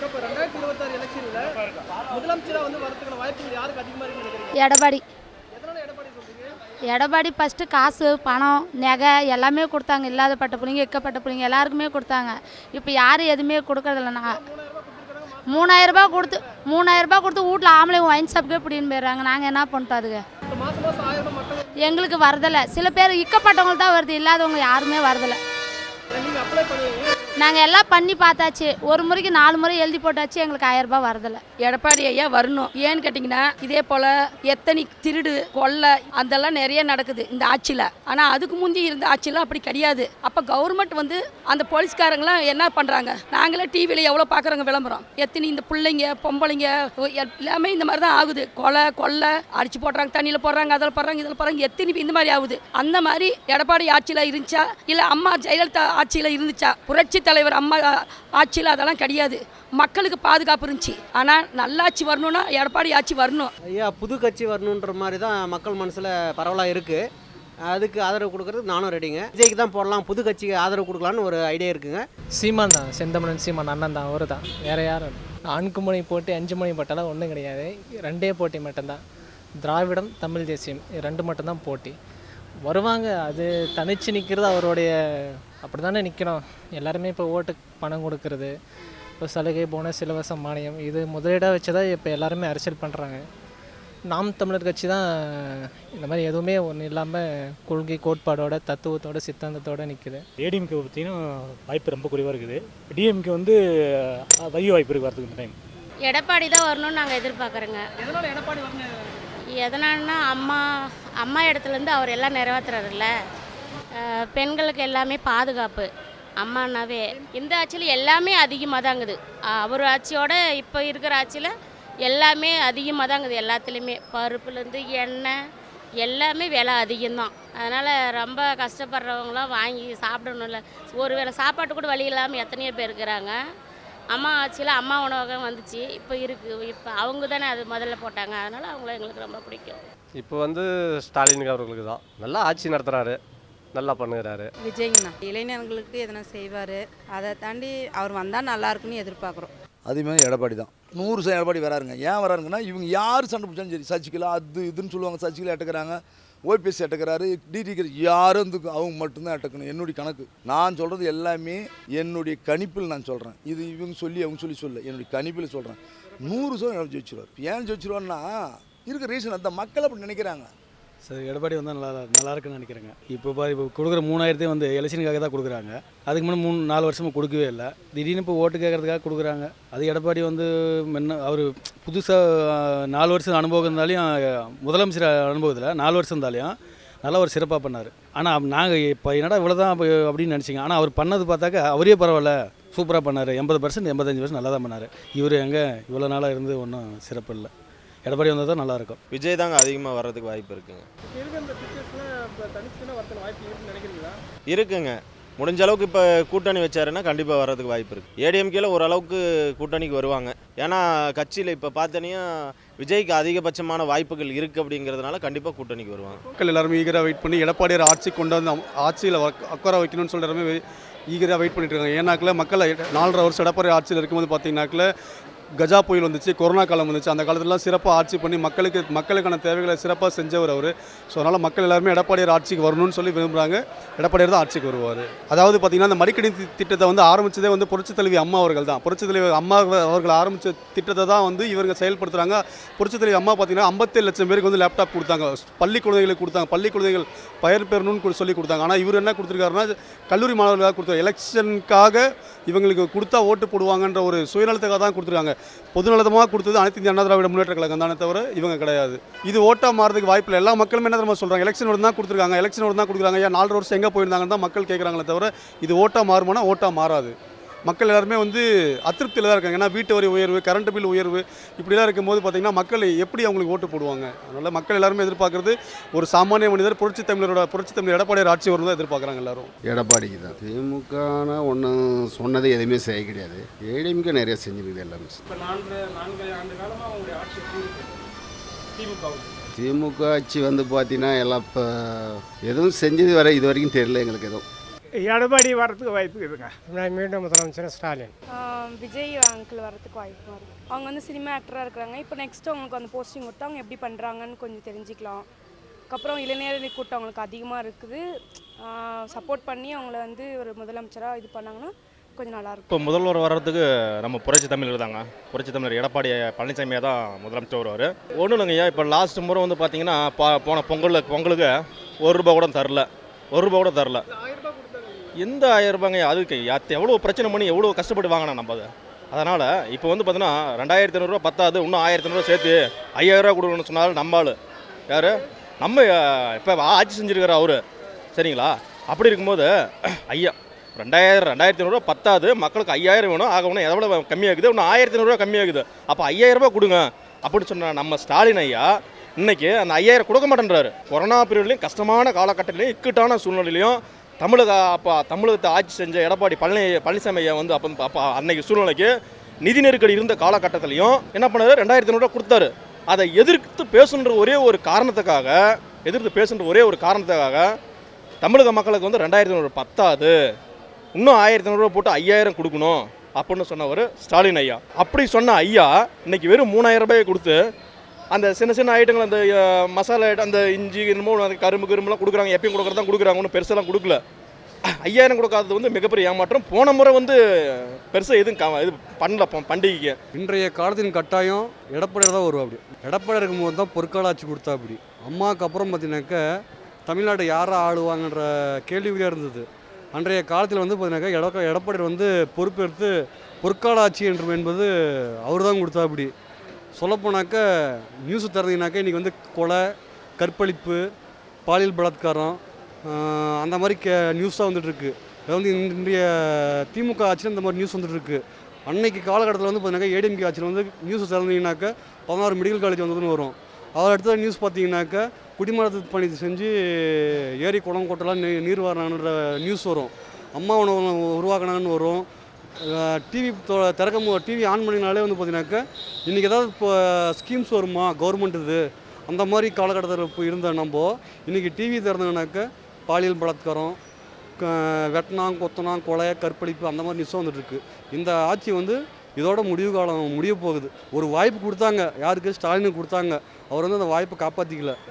இப்ப 2026 எலெக்ஷன்ல முதலமைச்சரா வந்து வரதுக்கான வாய்ப்புகள் யாருக்கு அதிகமா இருக்குன்னு நினைக்கிறீங்க? எடப்பாடி. எதனால எடப்பாடி சொல்றீங்க? எடப்பாடி ஃபஸ்ட்டு காசு பணம் நகை எல்லாமே கொடுத்தாங்க. இல்லாதப்பட்ட பிள்ளைங்க இக்கப்பட்ட பிள்ளைங்க எல்லாருக்குமே கொடுத்தாங்க. இப்போ யாரும் எதுவுமே கொடுக்கறதில்ல. நான் 3000 ரூபாய் கொடுத்து வீட்டில் ஆம்பளை ஒயின் ஷாப்புக்கே பிடின்னு போயிடுறாங்க. நாங்கள் என்ன பண்ணிட்டோம் அதுக்கு? இப்ப மாசம் 1000 ரூபாய் மக்கள் எங்களுக்கு வரதில்லை. சில பேர் இக்கப்பட்டவங்களுக்கு தான் வருது, இல்லாதவங்க யாருமே வரதில்லை. நீங்க அப்ளை பண்ணுவீங்க. நாங்கள் எல்லாம் பண்ணி பார்த்தாச்சு. ஒரு முறைக்கு 4 முறை எழுதி போட்டாச்சு. எங்களுக்கு 1000 ரூபாய் வரதில்லை. எடப்பாடி ஐயா வரணும். ஏன்னு கேட்டிங்கன்னா இதே போல் எத்தனை திருடு கொள்ளை அதெல்லாம் நிறைய நடக்குது இந்த ஆட்சியில். ஆனால் அதுக்கு முந்தி இருந்த ஆட்சியில் அப்படி கிடையாது. அப்போ கவர்மெண்ட் வந்து அந்த போலீஸ்காரங்களாம் என்ன பண்ணுறாங்க? நாங்களே டிவியில் எவ்வளோ பார்க்குறோங்க விளம்பரம். எத்தனை இந்த பிள்ளைங்க பொம்பளைங்க எல்லாமே இந்த மாதிரி தான் ஆகுது. கொள்ளை அடிச்சு போடுறாங்க, தண்ணியில் போடுறாங்க, அதில் போடுறாங்க, இதில் போடுறாங்க. எத்தனை இந்த மாதிரி ஆகுது. அந்த மாதிரி எடப்பாடி ஆட்சியில் இருந்துச்சா இல்லை அம்மா ஜெயலலிதா ஆட்சியில் இருந்துச்சா? புரட்சி தலைவர் அம்மா ஆட்சியில் அதெல்லாம் கிடையாது. மக்களுக்கு பாதுகாப்பு இருந்துச்சு. ஆனால் நல்லாட்சி வரணும்னா எடப்பாடி ஆட்சி வரணும். ஐயா புது கட்சி வரணுன்ற மாதிரி தான் மக்கள் மனசில் பரவலாக இருக்குது. அதுக்கு ஆதரவு கொடுக்கறதுக்கு நானும் ரெடிங்க. விஜய்க்கு தான் போடலாம், புது கட்சிக்கு ஆதரவு கொடுக்கலான்னு ஒரு ஐடியா இருக்குங்க. சீமான் தான், செந்தமிழன் சீமான் அண்ணன் தான், அவர் தான், வேறு யாரும். 4 முனை போட்டி 5 முனை போட்டாலும் ஒன்றும் கிடையாது. 2 போட்டி மட்டும்தான். திராவிடம் தமிழ் தேசியம் 2 மட்டும்தான் போட்டி. வருவாங்க. அது தனிச்சு நிற்கிறது அவருடைய அப்படி தானே நிற்கணும். எல்லாருமே இப்போ ஓட்டுக்கு பணம் கொடுக்கறது, இப்போ சலுகை போனஸ் இலவச மானியம் இது முதலீடாக வச்சு தான் இப்போ எல்லாருமே அரசியல் பண்ணுறாங்க. நாம் தமிழர் கட்சி தான் இந்த மாதிரி எதுவுமே ஒன்றும் இல்லாமல் கொள்கை கோட்பாடோட தத்துவத்தோட சித்தாந்தத்தோடு நிற்குது. ஏடிஎம்கே பார்த்தீங்கன்னா வாய்ப்பு ரொம்ப குறைவாக இருக்குது. டிஎம்கே வந்து அதிக வாய்ப்பு இருக்குது வரதுக்கு இந்த டைம். எடப்பாடி தான் வரணும்னு நாங்கள் எதிர்பார்க்குறோங்க. எதனால எடப்பாடி வரணும்? எதனால்னா அம்மா இடத்துலேருந்து அவர் எல்லாம் நிறைவேற்றுறாருல்ல. பெண்களுக்கு எல்லாமே பாதுகாப்பு. அம்மானாவே இந்த ஆட்சியில் எல்லாமே அதிகமாக தாங்குது. அவர் ஆட்சியோட இப்போ இருக்கிற ஆட்சியில் எல்லாமே அதிகமாக தாங்குது. எல்லாத்துலேயுமே பருப்புலேருந்து எண்ணெய் எல்லாமே விலை அதிகம்தான். அதனால் ரொம்ப கஷ்டப்படுறவங்களாம் வாங்கி சாப்பிடணும்ல. ஒரு வேளை சாப்பாட்டு கூட வழி இல்லாமல் எத்தனையோ பேர் இருக்கிறாங்க. அம்மா ஆட்சியில் அம்மா உணவகம் வந்துச்சு, இப்போ இருக்குது. இப்போ அவங்க தானே அது முதல்ல போட்டாங்க. அதனால் அவங்கள எங்களுக்கு ரொம்ப பிடிக்கும். இப்போ வந்து ஸ்டாலின் அவர்களுக்கு தான் நல்லா ஆட்சி நடத்துகிறாரு, நல்லா பண்ணுகிறாரு. விஜய்ங்கண்ணா இளைஞர்களுக்கு எதனா செய்வார். அதை தாண்டி அவர் வந்தால் நல்லா இருக்குன்னு எதிர்பார்க்குறோம். அதேமாதிரி எடப்பாடி தான் 100% எடப்பாடி வராருங்க. ஏன் வராருங்கன்னா இவங்க யார் சண்டை பிடிச்சாலும் சரி, சசிகலா அது இதுன்னு சொல்லுவாங்க. சசிகலா எட்டக்கிறாங்க, ஓபிஎஸ் எட்டக்கிறாரு, டிடிக்கு யாரும் வந்து அவங்க மட்டும்தான் எட்டக்கணும். என்னுடைய கணக்கு நான் சொல்கிறது எல்லாமே என்னுடைய கணிப்பில் நான் சொல்கிறேன். இது இவங்க சொல்லி அவங்க சொல்ல என்னுடைய கணிப்பில் சொல்கிறேன். 100% ஜெயிச்சிருவார். ஏன் ஜெயிச்சிருவார்னா இருக்கிற ரீசன் அந்த மக்கள் அப்படி நினைக்கிறாங்க. சார் எடப்பாடி வந்தால் நல்லா இருக்குன்னு நினைக்கிறேங்க. இப்போ கொடுக்குற 3000 வந்து எலெக்ஷனுக்காக தான் கொடுக்குறாங்க. அதுக்கு முன்னே 4 வருஷமாக கொடுக்கவே இல்லை. திடீர்னு இப்போ ஓட்டு கேட்கறதுக்காக கொடுக்குறாங்க. அது எடப்பாடி வந்து அவர் புதுசாக 4 வருஷம் அனுபவம் இருந்தாலையும் முதலமைச்சர் அனுபவத்தில் 4 வருஷம் இருந்தாலையும் நல்லா ஒரு சிறப்பாக பண்ணார். ஆனால் நாங்கள் இப்போ என்னடா இவ்வளோ தான் அப்படின்னு நினச்சிங்க. ஆனால் அவர் பண்ணது பார்த்தாக்க அவரே பரவாயில்ல, சூப்பராக பண்ணார். 80% 85% நல்லா தான் பண்ணார். இவர் எங்கே இவ்வளோ நாளாக இருந்து ஒன்றும் சிறப்பு இல்லை. எடப்பாடி வந்தால் தான் நல்லாயிருக்கும். விஜய் தாங்க அதிகமாக வர்றதுக்கு வாய்ப்பு இருக்குங்க. இருக்குங்க. முடிஞ்ச அளவுக்கு இப்போ கூட்டணி வச்சாருன்னா கண்டிப்பாக வர்றதுக்கு வாய்ப்பு இருக்குது. ஏடிஎம்கேல ஓரளவுக்கு கூட்டணிக்கு வருவாங்க. ஏன்னா கட்சியில் இப்போ பார்த்தனியா விஜய்க்கு அதிகபட்சமான வாய்ப்புகள் இருக்குது. அப்படிங்கிறதுனால கண்டிப்பாக கூட்டணிக்கு வருவாங்க. மக்கள் எல்லாருமே ஈகராக வெயிட் பண்ணி எடப்பாடியார் ஆட்சி கொண்டு வந்து ஆட்சியில் உட்கார வைக்கணும்னு சொல்லி எல்லாருமே ஈகராக வெயிட் பண்ணிட்டு இருக்காங்க. ஏன்னாக்கில் மக்கள் 4.5 வருஷம் எடப்பாடி ஆட்சியில் இருக்கும்போது பார்த்தீங்கன்னாக்கில் கஜா புயல் வந்துச்சு, கொரோனா காலம் வந்துச்சு. அந்த காலத்துலலாம் சிறப்பாக ஆட்சி பண்ணி மக்களுக்கான தேவைகளை சிறப்பாக செஞ்சவர் அவர். ஸோ அதனால் மக்கள் எல்லாருமே எடப்பாடியார் ஆட்சிக்கு வரணும்னு சொல்லி விரும்புகிறாங்க. எடப்பாடியார் தான் ஆட்சிக்கு வருவார். அதாவது பார்த்திங்கன்னா அந்த மடிக்கணி திட்டத்தை வந்து ஆரம்பித்ததே வந்து புரட்சித் தலைவி அம்மா அவர்கள் தான். புரட்சித் தலைவி அம்மா அவர்கள் ஆரம்பித்த திட்டத்தை தான் வந்து இவங்க செயல்படுத்துகிறாங்க. புரட்சித் தலைவி அம்மா பார்த்திங்கன்னா 57 லட்சம் பேருக்கு வந்து லேப்டாப் கொடுத்தாங்க, பள்ளி குழந்தைகளுக்கு கொடுத்தாங்க, பள்ளி குழந்தைகள் பெயர் பெறணும்னு சொல்லி கொடுத்தாங்க. ஆனால் இவர் என்ன கொடுத்துருக்காருன்னா கல்லூரி மாணவர்களுக்காக கொடுத்தாரு. எலெக்ஷனுக்காக இவங்களுக்கு கொடுத்தா ஓட்டு போடுவாங்கன்ற ஒரு சுயநலத்துக்காக தான் கொடுத்துருக்காங்க. பொதுநலமாக கொடுத்தது அனைத்து இந்திய அண்ணா திராவிட முன்னேற்ற கழகம் தானே தவிர இவங்க கிடையாது. இது ஓட்டா மாறதுக்கு வாய்ப்பு இல்லை. எல்லா மக்களுமே என்ன தெரியுமா சொல்கிறாங்க, எலெக்ஷனோட தான் கொடுத்துருக்காங்க, எலெக்ஷனோட தான் கொடுக்குறாங்க. ஏன் 4 வருஷம் எங்கே போயிருந்தாங்கன்னு தான் மக்கள் கேட்குறாங்களே தவிர இது ஓட்டா மாறுமானா ஓட்டா மாறாது. மக்கள் எல்லாருமே வந்து அதிருப்தியில் தான் இருக்காங்க. ஏன்னா வீட்டு வரி உயர்வு, கரண்ட் பில் உயர்வு இப்படிலாம் இருக்கும்போது பார்த்திங்கன்னா மக்கள் எப்படி அவங்களுக்கு ஓட்டு போடுவாங்க? அதனால் மக்கள் எல்லாருமே எதிர்பார்க்குறது ஒரு சாமானிய மனிதர் புரட்சி தமிழர் எடப்பாடியார் ஆட்சி வரும் தான் எதிர்பார்க்குறாங்க எல்லாரும். எடப்பாடிக்கு தான். திமுகனா ஒன்றும் சொன்னது எதுவுமே செய்ய கிடையாது. ஏடிஎம்கே நிறைய செஞ்சுருக்குது எல்லாமே. இப்போ 4 ஆண்டு காலமாக அவங்களுடைய ஆட்சி திமுக ஆட்சி வந்து பார்த்தீங்கன்னா எல்லாம் இப்போ எதுவும் செஞ்சது வர இது வரைக்கும் தெரியல எங்களுக்கு. எதுவும் எடப்பாடி வரதுக்கு வாய்ப்பு இருக்குதுங்க. மீண்டும் முதலமைச்சர் ஸ்டாலின். விஜய் அங்கிள் வரதுக்கு வாய்ப்பு இருக்குது. அவங்க வந்து சினிமா ஆக்டராக இருக்கிறாங்க. இப்போ நெக்ஸ்ட் அவங்களுக்கு அந்த போஸ்டிங் கொடுத்தா அவங்க எப்படி பண்ணுறாங்கன்னு கொஞ்சம் தெரிஞ்சுக்கலாம். அதுக்கப்புறம் இளைஞர் கூட்டம் அவங்களுக்கு அதிகமாக இருக்குது. சப்போர்ட் பண்ணி அவங்கள வந்து ஒரு முதலமைச்சராக இது பண்ணாங்கன்னா கொஞ்சம் நல்லாயிருக்கும். இப்போ முதல்வர் வர்றதுக்கு நம்ம புரட்சி தமிழர் தாங்க. புரட்சி தமிழர் எடப்பாடி பழனிசாமியாக தான் முதலமைச்சர் வருவார். ஒன்றும் இல்லைங்கய்யா, இப்போ லாஸ்ட் முறை வந்து பார்த்தீங்கன்னா போன பொங்கலுக்கு ₹1 கூட தரல. ₹1 கூட தரல. எந்த 1000 ரூபாங்க? அதுக்கு எவ்வளோ பிரச்சனை பண்ணி எவ்வளோ கஷ்டப்பட்டு வாங்கினா நம்ம அதை. அதனால் இப்போ வந்து பார்த்தீங்கன்னா 2500 பத்தாது, இன்னும் 1500 சேர்த்து 5000 கொடுக்கணும்னு சொன்னாலும் நம்மால் யார் நம்ம இப்போ ஆட்சி செஞ்சுருக்கிற அவர். சரிங்களா? அப்படி இருக்கும்போது 2500 பத்தாது, மக்களுக்கு 5000 வேணும். ஆக ஒன்று எவ்வளோ கம்மியாகுது? இன்னும் 1500 கம்மியாகுது. அப்போ 5000 கொடுங்க அப்படின்னு சொன்ன நம்ம ஸ்டாலின் ஐயா இன்றைக்கி அந்த 5000 கொடுக்க மாட்டேன்றாரு. கொரோனா பீரியட்லையும் கஷ்டமான காலகட்டத்திலையும் இக்கட்டான சூழ்நிலையிலையும் தமிழகத்தை ஆட்சி செஞ்ச எடப்பாடி பழனிசாமி ஐயா வந்து அப்போ அன்னைக்கு சூழ்நிலைக்கு நிதி நெருக்கடி இருந்த காலகட்டத்திலையும் என்ன பண்ணாரு? 2500 கொடுத்தாரு. அதை எதிர்த்து பேசுன்ற ஒரே ஒரு காரணத்துக்காக தமிழக மக்களுக்கு வந்து 2500 பத்தாது, இன்னும் 1500 போட்டு 5000 கொடுக்கணும் அப்படின்னு சொன்னவர் ஸ்டாலின் ஐயா. அப்படி சொன்ன ஐயா இன்னைக்கு வெறும் 3000 ரூபாயை கொடுத்து அந்த சின்ன ஐட்டங்கள், அந்த மசாலா ஐட்டம், அந்த இஞ்சி என்னமோ அந்த கரும்புலாம் கொடுக்குறாங்க. எப்பயும் கொடுக்குறதான் கொடுக்குறாங்க, ஒன்றும் பெருசெல்லாம் கொடுக்கல. 5000 கொடுக்காதது வந்து மிகப்பெரிய ஏமாற்றம். போன முறை வந்து பெருசாக எதுவும் இது பண்ணல பண்டிகைக்கு. இன்றைய காலத்தின் கட்டாயம் எடப்பாடியார் தான் வரும். அப்படி எடப்பாடி இருக்கும்போது தான் பொற்கால ஆட்சி கொடுத்தா. அப்படி அம்மாவுக்கு அப்புறம் பார்த்தீங்கன்னாக்கா தமிழ்நாட்டை யாராக ஆளுவாங்கன்ற கேள்வியாக இருந்தது. அன்றைய காலத்தில் வந்து பார்த்தீங்கன்னாக்கா எடப்பாடியார் வந்து பொறுப்பேற்று பொற்கால ஆட்சி என்பது அவர் தான் கொடுத்தா. அப்படி சொல்லப்போனாக்கா நியூஸ் திறந்தீங்கன்னாக்கா இன்றைக்கி வந்து கொலை, கற்பழிப்பு, பாலியல் பலாத்காரம் அந்த மாதிரி நியூஸ் தான் வந்துட்டுருக்கு. அது வந்து இன்றைய திமுக ஆட்சியில் இந்த மாதிரி நியூஸ் வந்துட்டுருக்கு. அன்னைக்கு காலகட்டத்தில் வந்து பார்த்தீங்கன்னா ஏடிஎம்கே ஆட்சியில் வந்து நியூஸ் திறந்தீங்கன்னாக்கா 16 மெடிக்கல் காலேஜ் வந்ததுன்னு வரும். அதை அடுத்த நியூஸ் பார்த்தீங்கன்னாக்கா குடிமராமத்து பணி செஞ்சு ஏரி குளம் கொட்டலாம் நீர் வராங்கன்ற நியூஸ் வரும். அம்மா உணவு உருவாக்கினாங்கன்னு வரும். டிவி டிவி ஆன் பண்ணினாலே வந்து பார்த்தீங்கன்னாக்கா இன்றைக்கி ஏதாவது இப்போ ஸ்கீம்ஸ் வருமா கவர்மெண்ட் இது அந்த மாதிரி காலகட்டத்தில் இப்போ இருந்த நம்ம இன்றைக்கி டிவி திறந்தாங்கனாக்கா பாலியல் பலாத்காரம், வெட்டினாங் கொத்தனாங் கொலை, கற்பழிப்பு அந்த மாதிரி நியூஸும் வந்துட்டுருக்கு. இந்த ஆட்சி வந்து இதோட முடிவு காலம் முடிய போகுது. ஒரு வாய்ப்பு கொடுத்தாங்க, யாருக்கு? ஸ்டாலினுக்கு கொடுத்தாங்க. அவர் வந்து அந்த வாய்ப்பை காப்பாற்றிக்கல.